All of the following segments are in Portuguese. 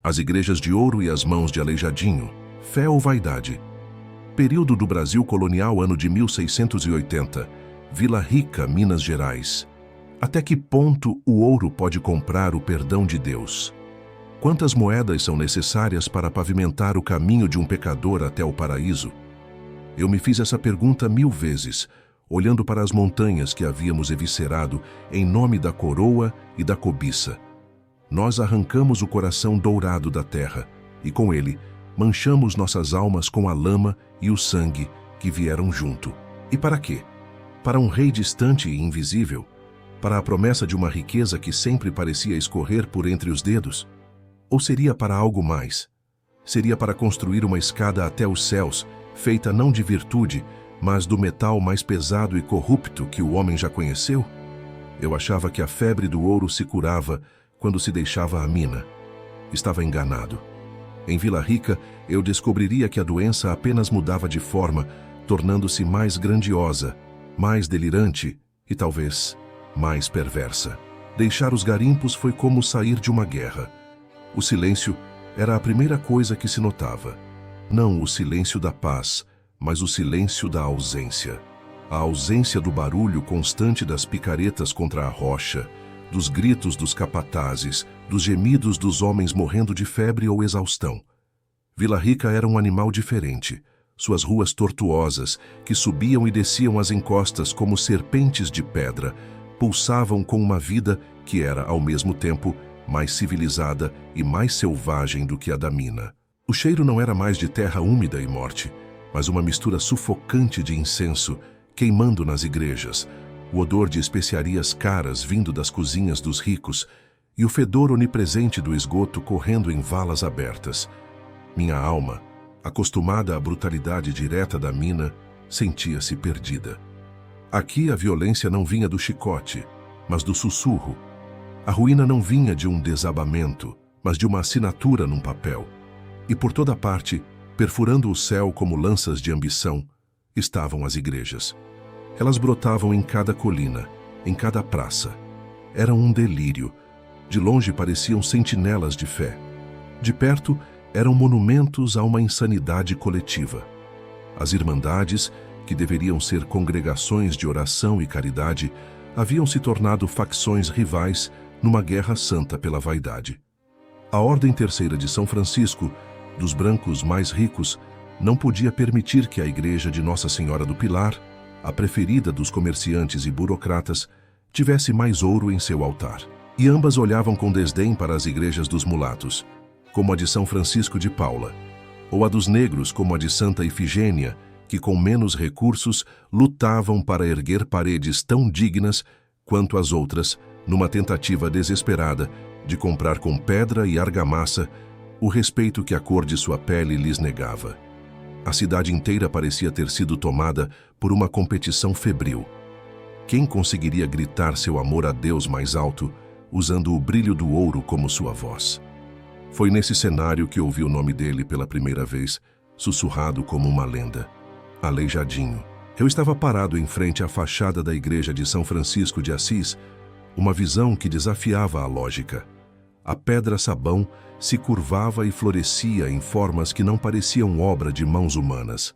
As igrejas de ouro e as mãos de Aleijadinho, fé ou vaidade. Período do Brasil colonial, ano de 1680, Vila Rica, Minas Gerais. Até que ponto o ouro pode comprar o perdão de Deus? Quantas moedas são necessárias para pavimentar o caminho de um pecador até o paraíso? Eu me fiz essa pergunta 1000 vezes, olhando para as montanhas que havíamos eviscerado em nome da coroa e da cobiça. Nós arrancamos o coração dourado da terra e, com ele, manchamos nossas almas com a lama e o sangue que vieram junto. E para quê? Para um rei distante e invisível? Para a promessa de uma riqueza que sempre parecia escorrer por entre os dedos? Ou seria para algo mais? Seria para construir uma escada até os céus, feita não de virtude, mas do metal mais pesado e corrupto que o homem já conheceu? Eu achava que a febre do ouro se curava quando se deixava a mina. Estava enganado. Em Vila Rica, eu descobriria que a doença apenas mudava de forma, tornando-se mais grandiosa, mais delirante e, talvez, mais perversa. Deixar os garimpos foi como sair de uma guerra. O silêncio era a primeira coisa que se notava. Não o silêncio da paz, mas o silêncio da ausência. A ausência do barulho constante das picaretas contra a rocha, dos gritos dos capatazes, dos gemidos dos homens morrendo de febre ou exaustão. Vila Rica era um animal diferente. Suas ruas tortuosas, que subiam e desciam as encostas como serpentes de pedra, pulsavam com uma vida que era, ao mesmo tempo, mais civilizada e mais selvagem do que a da mina. O cheiro não era mais de terra úmida e morte, mas uma mistura sufocante de incenso, queimando nas igrejas, o odor de especiarias caras vindo das cozinhas dos ricos e o fedor onipresente do esgoto correndo em valas abertas. Minha alma, acostumada à brutalidade direta da mina, sentia-se perdida. Aqui a violência não vinha do chicote, mas do sussurro. A ruína não vinha de um desabamento, mas de uma assinatura num papel. E por toda parte, perfurando o céu como lanças de ambição, estavam as igrejas. Elas brotavam em cada colina, em cada praça. Eram um delírio. De longe pareciam sentinelas de fé. De perto, eram monumentos a uma insanidade coletiva. As irmandades, que deveriam ser congregações de oração e caridade, haviam se tornado facções rivais numa guerra santa pela vaidade. A Ordem Terceira de São Francisco, dos brancos mais ricos, não podia permitir que a Igreja de Nossa Senhora do Pilar, a preferida dos comerciantes e burocratas, tivesse mais ouro em seu altar. E ambas olhavam com desdém para as igrejas dos mulatos, como a de São Francisco de Paula, ou a dos negros como a de Santa Ifigênia, que com menos recursos lutavam para erguer paredes tão dignas quanto as outras, numa tentativa desesperada de comprar com pedra e argamassa o respeito que a cor de sua pele lhes negava. A cidade inteira parecia ter sido tomada por uma competição febril. Quem conseguiria gritar seu amor a Deus mais alto, usando o brilho do ouro como sua voz? Foi nesse cenário que ouvi o nome dele pela primeira vez, sussurrado como uma lenda. Aleijadinho. Eu estava parado em frente à fachada da igreja de São Francisco de Assis, uma visão que desafiava a lógica. A pedra-sabão se curvava e florescia em formas que não pareciam obra de mãos humanas.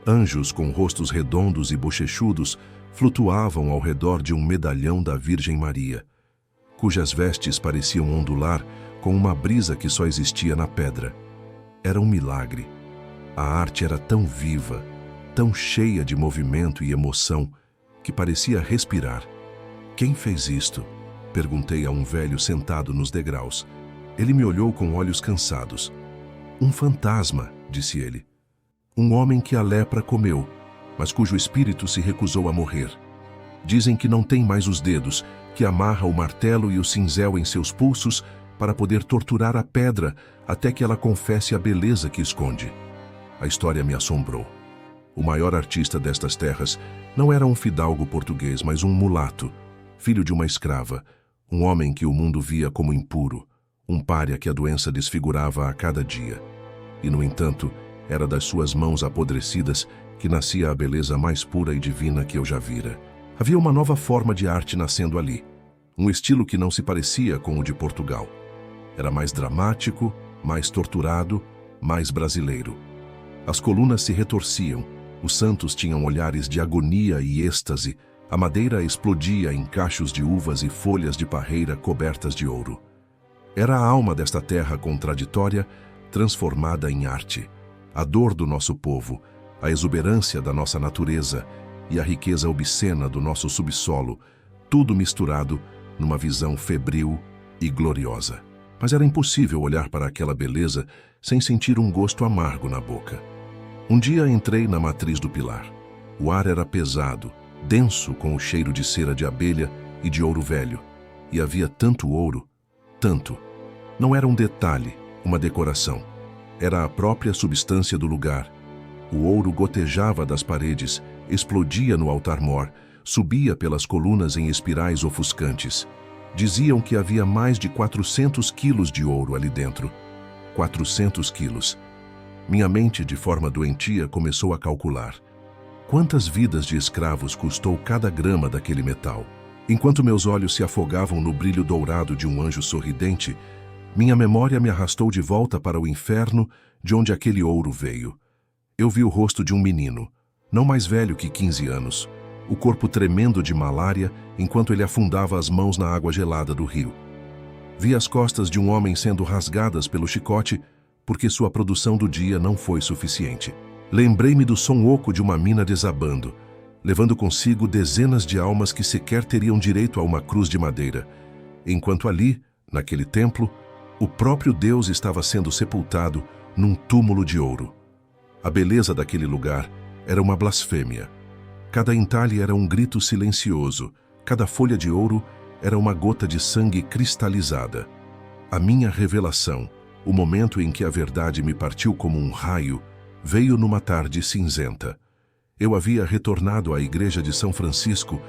Anjos com rostos redondos e bochechudos flutuavam ao redor de um medalhão da Virgem Maria, cujas vestes pareciam ondular com uma brisa que só existia na pedra. Era um milagre. A arte era tão viva, tão cheia de movimento e emoção, que parecia respirar. Quem fez isto? Perguntei a um velho sentado nos degraus. Ele me olhou com olhos cansados. Um fantasma, disse ele. Um homem que a lepra comeu, mas cujo espírito se recusou a morrer. Dizem que não tem mais os dedos, que amarra o martelo e o cinzel em seus pulsos para poder torturar a pedra até que ela confesse a beleza que esconde. A história me assombrou. O maior artista destas terras não era um fidalgo português, mas um mulato, filho de uma escrava, um homem que o mundo via como impuro, um pária que a doença desfigurava a cada dia. E, no entanto, era das suas mãos apodrecidas que nascia a beleza mais pura e divina que eu já vira. Havia uma nova forma de arte nascendo ali, um estilo que não se parecia com o de Portugal. Era mais dramático, mais torturado, mais brasileiro. As colunas se retorciam, os santos tinham olhares de agonia e êxtase, a madeira explodia em cachos de uvas e folhas de parreira cobertas de ouro. Era a alma desta terra contraditória, transformada em arte, a dor do nosso povo, a exuberância da nossa natureza e a riqueza obscena do nosso subsolo, tudo misturado numa visão febril e gloriosa. Mas era impossível olhar para aquela beleza sem sentir um gosto amargo na boca. Um dia entrei na matriz do pilar. O ar era pesado, denso com o cheiro de cera de abelha e de ouro velho. E havia tanto ouro, tanto. Não era um detalhe, uma decoração. Era a própria substância do lugar. O ouro gotejava das paredes, explodia no altar-mor, subia pelas colunas em espirais ofuscantes. Diziam que havia mais de 400 quilos de ouro ali dentro. 400 quilos. Minha mente, de forma doentia, começou a calcular. Quantas vidas de escravos custou cada grama daquele metal? Enquanto meus olhos se afogavam no brilho dourado de um anjo sorridente, minha memória me arrastou de volta para o inferno de onde aquele ouro veio. Eu vi o rosto de um menino, não mais velho que 15 anos, o corpo tremendo de malária enquanto ele afundava as mãos na água gelada do rio. Vi as costas de um homem sendo rasgadas pelo chicote porque sua produção do dia não foi suficiente. Lembrei-me do som oco de uma mina desabando, levando consigo dezenas de almas que sequer teriam direito a uma cruz de madeira, enquanto ali, naquele templo, o próprio Deus estava sendo sepultado num túmulo de ouro. A beleza daquele lugar era uma blasfêmia. Cada entalhe era um grito silencioso, cada folha de ouro era uma gota de sangue cristalizada. A minha revelação, o momento em que a verdade me partiu como um raio, veio numa tarde cinzenta. Eu havia retornado à igreja de São Francisco,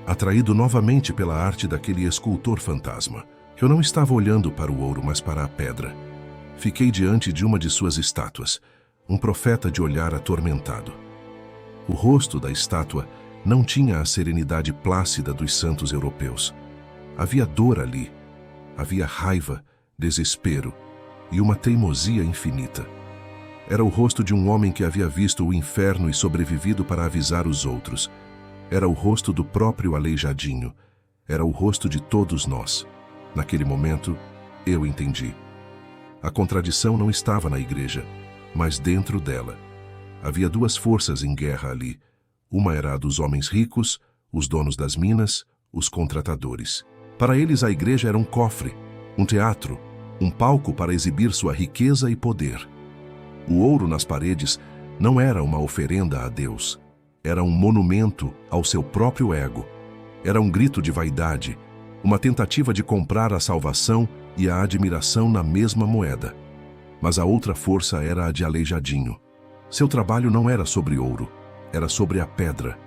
atraído novamente pela arte daquele escultor fantasma. Eu não estava olhando para o ouro, mas para a pedra. Fiquei diante de uma de suas estátuas, um profeta de olhar atormentado. O rosto da estátua não tinha a serenidade plácida dos santos europeus. Havia dor ali, havia raiva, desespero e uma teimosia infinita. Era o rosto de um homem que havia visto o inferno e sobrevivido para avisar os outros. Era o rosto do próprio Aleijadinho. Era o rosto de todos nós. Naquele momento, eu entendi. A contradição não estava na igreja, mas dentro dela. Havia duas forças em guerra ali. Uma era a dos homens ricos, os donos das minas, os contratadores. Para eles a igreja era um cofre, um teatro, um palco para exibir sua riqueza e poder. O ouro nas paredes não era uma oferenda a Deus. Era um monumento ao seu próprio ego. Era um grito de vaidade, uma tentativa de comprar a salvação e a admiração na mesma moeda. Mas a outra força era a de Aleijadinho. Seu trabalho não era sobre ouro, era sobre a pedra.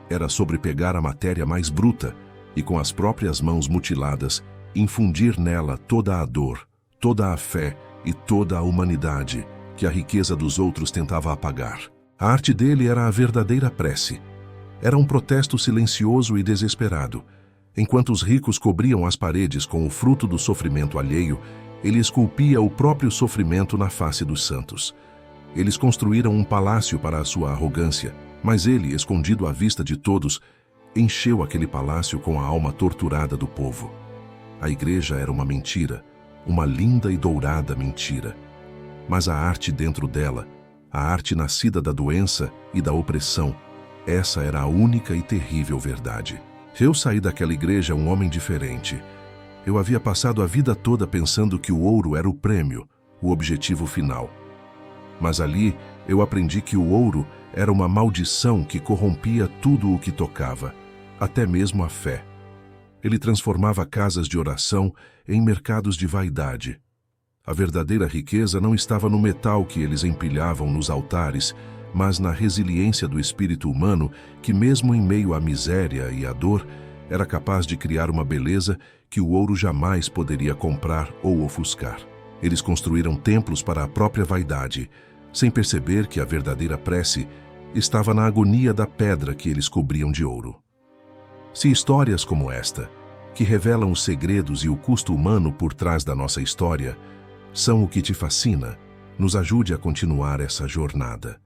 Era sobre pegar a matéria mais bruta e, com as próprias mãos mutiladas, infundir nela toda a dor, toda a fé e toda a humanidade que a riqueza dos outros tentava apagar. A arte dele era a verdadeira prece. Era um protesto silencioso e desesperado. Enquanto os ricos cobriam as paredes com o fruto do sofrimento alheio, ele esculpia o próprio sofrimento na face dos santos. Eles construíram um palácio para a sua arrogância, mas ele, escondido à vista de todos, encheu aquele palácio com a alma torturada do povo. A igreja era uma mentira, uma linda e dourada mentira. Mas a arte dentro dela, a arte nascida da doença e da opressão, essa era a única e terrível verdade. Eu saí daquela igreja um homem diferente. Eu havia passado a vida toda pensando que o ouro era o prêmio, o objetivo final. Mas ali eu aprendi que o ouro era uma maldição que corrompia tudo o que tocava, até mesmo a fé. Ele transformava casas de oração em mercados de vaidade. A verdadeira riqueza não estava no metal que eles empilhavam nos altares, mas na resiliência do espírito humano que, mesmo em meio à miséria e à dor, era capaz de criar uma beleza que o ouro jamais poderia comprar ou ofuscar. Eles construíram templos para a própria vaidade, sem perceber que a verdadeira prece estava na agonia da pedra que eles cobriam de ouro. Se histórias como esta, que revelam os segredos e o custo humano por trás da nossa história, são o que te fascina? Nos ajude a continuar essa jornada.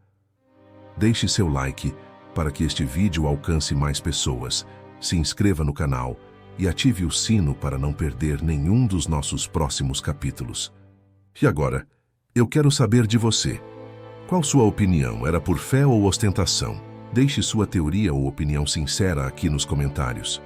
Deixe seu like para que este vídeo alcance mais pessoas, se inscreva no canal e ative o sino para não perder nenhum dos nossos próximos capítulos. E agora, eu quero saber de você. Qual sua opinião? Era por fé ou ostentação? Deixe sua teoria ou opinião sincera aqui nos comentários.